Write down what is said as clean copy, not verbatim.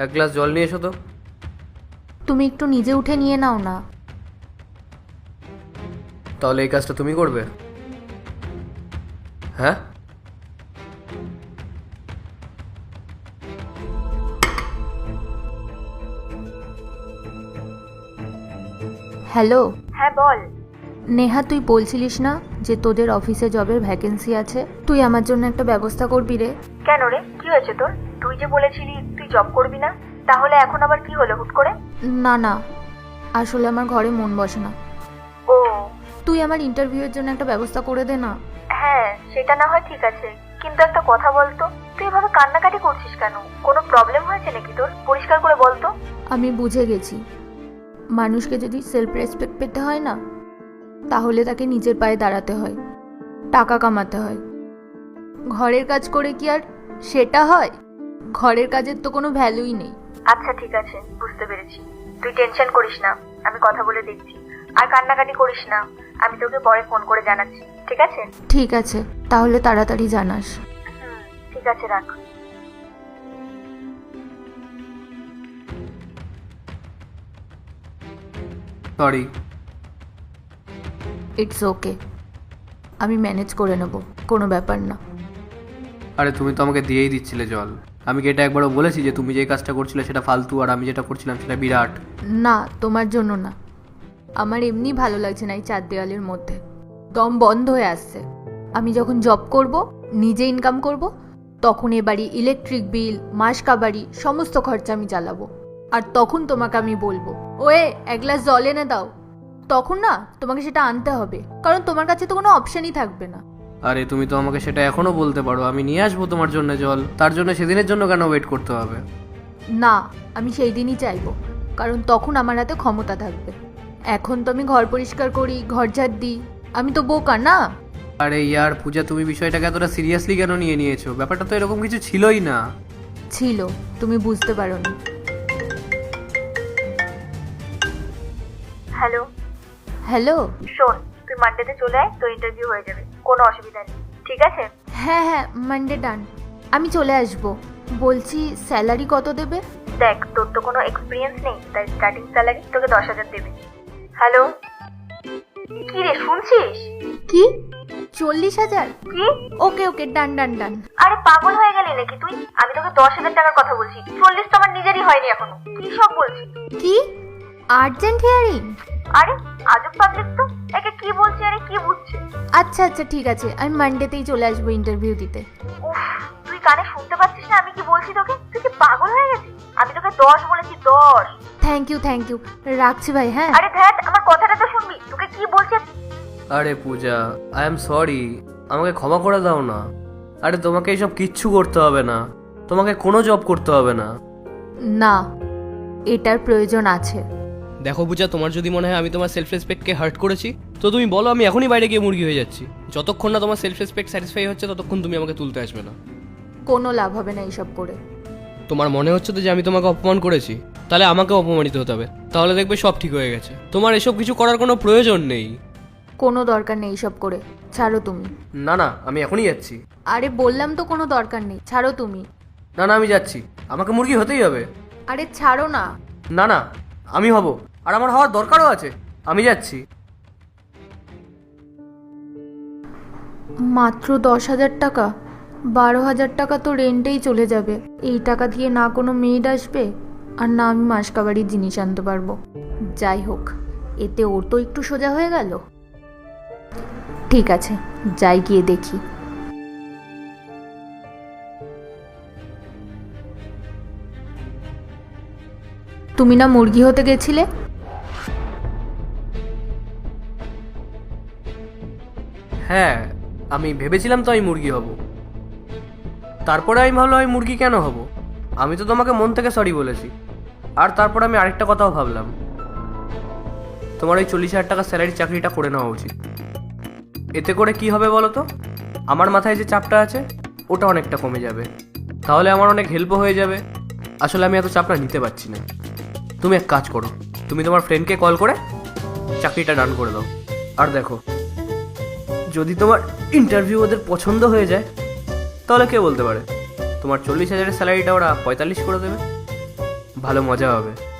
এক গ্লাস জল নিয়ে এসো তো। তুমি একটু নিজে উঠে নিয়ে নাও না। তাহলে এই কাজটা তুমি করবে? হ্যাঁ, হ্যালো। হ্যাঁ বল। নেহা, তুই বলছিলিস না যে তোদের অফিসে জবের ভ্যাকেন্সি আছে? তুই আমার জন্য একটা ব্যবস্থা করবি রে। কেন রে, কি হয়েছে তোর? তুই যে বলেছিলি তুই জব করবি না, তাহলে এখন আবার কি হলো হুট করে? না না, আসলে আমার ঘরে মন বসে না। ও তুই আমার ইন্টারভিউয়ের জন্য একটা ব্যবস্থা করে দে না। হ্যাঁ, সেটা না হয় ঠিক আছে, কিন্তু একটা কথা বলতো, তুই এভাবে কান্নাকাটি করছিস কেন? কোনো প্রবলেম হয়েছে নাকি তোর? পরিষ্কার করে বলতো। আমি বুঝে গেছি, মানুষকে যদি সেলফ রেসপেক্ট পেতে হয় না, তাহলে তাকে নিজের পায়ে দাঁড়াতে হয়, টাকা কামাতে হয়। ঘরের কাজ করে কি আর সেটা হয়? ঘরের কাজের তো কোনো ভ্যালুই নেই। আচ্ছা ঠিক আছে, বুঝতে পেরেছি। তুই টেনশন করিস না, আমি কথা বলে দেখছি। আর কান্নাকাটি করিস না, আমি তোকে পরে ফোন করে জানাচ্ছি, ঠিক আছে? ঠিক আছে, তাহলে তাড়াতাড়ি জানাস। ঠিক আছে, রাখ। সরি। ইটস ওকে, আমি ম্যানেজ করে নেব, কোনো ব্যাপার না। আরে তুমি তো আমাকে দিয়েই দিচ্ছিলে জল। আমি কি এটা একবারও বলেছি যে তুমি যে কাজটা করছিলে সেটা ফালতু আর আমি যেটা করছিলাম সেটা বিরাট? না, তোমার জন্য না, আমার এমনি ভালো লাগছে না এই চার দেওয়ালের মধ্যে। দম বন্ধ হয়ে আসছে। আমি যখন জব করব, নিজে ইনকাম করব, তখন এ বাড়ি ইলেকট্রিক বিল, মাস কাবাড়ি সমস্ত খরচা আমি চালাবো। আর তখন তোমাকে আমি বলবো, ওয়ে এক গ্লাস জল এনে দাও। তখন না তোমাকে সেটা আনতে হবে, কারণ তোমার কাছে তো কোনো অপশনই থাকবে না। আরে তুমি তো আমাকে সেটা এখনো বলতে পারো, আমি নিয়ে আসবো তোমার জন্য জল। তার জন্য সেদিনের জন্য কেন ওয়েট করতে হবে? না, আমি সেই দিনই চাইবো, কারণ তখন আমার হাতে ক্ষমতা থাকবে। এখন তো আমি ঘর পরিষ্কার করি, ঘর ঝাড় দিই, আমি তো বোকা না। আরে ইয়ার পূজা, তুমি বিষয়টাকে এতটা সিরিয়াসলি কেন নিয়ে নিয়েছো? ব্যাপারটা তো এরকম কিছু ছিলই না। ছিল, তুমি বুঝতে পারোনি। হ্যালো। হ্যালো। শোন, তুই মানডেতে চলে আয়, তোর ইন্টারভিউ হয়ে যাবে, কোনো অসুবিধা নেই, ঠিক আছে? হ্যাঁ হ্যাঁ, মানডে ডান, আমি চলে আসবো। বলছি স্যালারি কত দেবে? দেখ, তোর তো কোনো এক্সপিরিয়েন্স নেই, তাই স্টার্টিং স্যালারি তোকে 10,000 দেবে। হ্যালো, কি রে শুনছিস? কি? 40,000? কি? ওকে ওকে, ডান ডান ডান। আরে পাগল হয়ে গেলি নাকি তুই? আমি তোকে 10,000 টাকার কথা বলছি, 40 তো আমার নিজেরই হয়নি এখনো, কি সব বলছিস? কি? Urgent hearing? আরে আজব পাবলিক তো, একে কি বলছি আরে কি বুঝছে? আচ্ছা আচ্ছা ঠিক আছে, আমি মানডেতেই চলে আসবো ইন্টারভিউ দিতে। উফ, তুই কানে শুনতে পাচ্ছিস না আমি কি বলছি তোকে? তুই কি পাগল হয়ে গেছিস? আমি তোকে 10 বলেছি, 10। থ্যাংক ইউ, রাখছি ভাই। হ্যাঁ আরে ধ্যাত, আমার কথাটা তো শুনবি, তোকে কি বলছি? আরে পূজা, আই এম সরি, আমাকে ক্ষমা করে দাও না। আরে তোমাকে এইসব কিচ্ছু করতে হবে না, তোমাকে কোনো জব করতে হবে না। না, এটার প্রয়োজন আছে। দেখো পূজা, তোমার যদি মনে হয় আমি তোমার সেলফ রেসপেক্টকে হার্ট করেছি, তো তুমি বলো, আমি এখনই বাইরে গিয়ে মুরগি হয়ে যাচ্ছি। যতক্ষণ না তোমার সেলফ রেসপেক্ট স্যাটিসফাই হচ্ছে ততক্ষণ তুমি আমাকে তুলতে আসবে না। কোনো লাভ হবে না এইসব করে। তোমার মনে হচ্ছে তো যে আমি তোমাকে অপমান করেছি, তাহলে আমাকে অপমানিত হতে হবে, তাহলে দেখবে সব ঠিক হয়ে গেছে। তোমার এসব কিছু করার কোনো প্রয়োজন নেই। কোনো দরকার নেই এইসব করে, ছাড়ো তুমি। না না, আমি এখনই যাচ্ছি। আরে বললাম তো কোনো দরকার নেই, ছাড়ো তুমি। না না, আমি যাচ্ছি, আমাকে মুরগি হতেই হবে। আরে ছাড়ো না। না না, আমি হব, আর আমার হওয়ার দরকারও আছে। আমি যাচ্ছি। মাত্র 10,000 টাকা? 12,000 টাকা তো রেন্টেই চলে যাবে। এই টাকা দিয়ে না কোনো মেড আসবে, আর না আমি মাসকাবাড়ির জিনিস আনতে পারবো। যাই হোক, এতে ওর তো একটু সোজা হয়ে গেল। ঠিক আছে, যাই গিয়ে দেখি। তুমি না মুরগি হতে গেছিলে? হ্যাঁ, আমি ভেবেছিলাম তো আমি মুরগি হব। তারপরে আমি ভাবলাম আমি মুরগি কেন হব। আমি তো তোমাকে মন থেকে সরি বলেছি। আর তারপর আমি আরেকটা কথাও ভাবলাম, তোমার ওই 40,000 টাকা স্যালারি চাকরিটা করে নেওয়া উচিত। এতে করে কি হবে বলো তো? আমার মাথায় যে চাপটা আছে ওটা অনেকটা কমে যাবে, তাহলে আমার অনেক হেল্পও হয়ে যাবে। আসলে আমি এত চাপটা নিতে পারছি না। তুমি এক কাজ করো, তুমি তোমার ফ্রেন্ডকে কল করে চাকরিটা ডান করে দাও। আর দেখো, যদি তোমার ইন্টারভিউ ওদের পছন্দ হয়ে যায়, তাহলে কে বলতে পারে তোমার 40,000-এর স্যালারিটা ওরা 45 করে দেবে। ভালো মজা হবে।